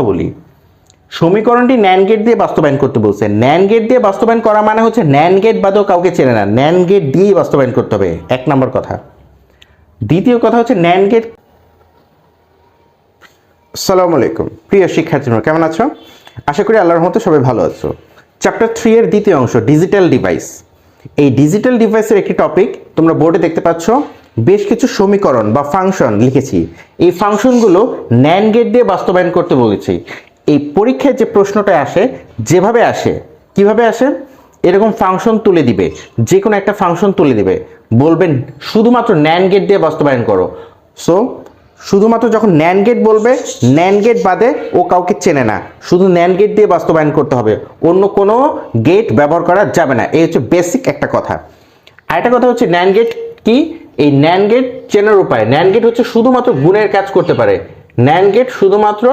বলি, সমীকরণটি NAND gate দিয়ে বাস্তবায়ন করতে বলছে। ন্যান্ড গেট দিয়ে বাস্তবায়ন করা মানে হচ্ছে ন্যান্ড গেট বাদেও কাউকে চেনে না, ন্যান্ড গেট দিয়েই বাস্তবায়ন করতে হবে, এক নম্বর কথা। দ্বিতীয় কথা হচ্ছে ন্যান্ড গেট। আসসালামু আলাইকুম প্রিয় শিক্ষার্থীরা, কেমন আছো? আশা করি আল্লাহর রহমতে সবাই ভালো আছো। চ্যাপ্টার 3 এর দ্বিতীয় অংশ ডিজিটাল ডিভাইস। এই ডিজিটাল ডিভাইসের একটি টপিক তোমরা বোর্ডে দেখতে পাচ্ছ, বেশ কিছু সমীকরণ বা ফাংশন লিখেছি। এই ফাংশনগুলো ন্যান্ড গেট দিয়ে বাস্তবায়ন করতে বলেছি। এই পরীক্ষায় যে প্রশ্নটা আসে, যেভাবে আসে, কিভাবে আসে, এরকম ফাংশন তুলে দিবে, যে কোনো একটা ফাংশন তুলে দিবে, বলবেন শুধুমাত্র ন্যান্ড গেট দিয়ে বাস্তবায়ন করো। সো শুধুমাত্র যখন ন্যান্ড গেট বলবে, ন্যান্ড গেট বাদে ও কাউকে চেনে না, শুধু ন্যান্ড গেট দিয়ে বাস্তবায়ন করতে হবে, অন্য কোনো গেট ব্যবহার করা যাবে না। এই হচ্ছে বেসিক একটা কথা। আরেকটা কথা হচ্ছে ন্যান্ড গেট কি, এই ন্যান্ড গেট চেনার উপায়, ন্যান্ড গেট হচ্ছে শুধুমাত্র গুণের কাজ করতে পারে, ন্যান্ড গেট শুধুমাত্র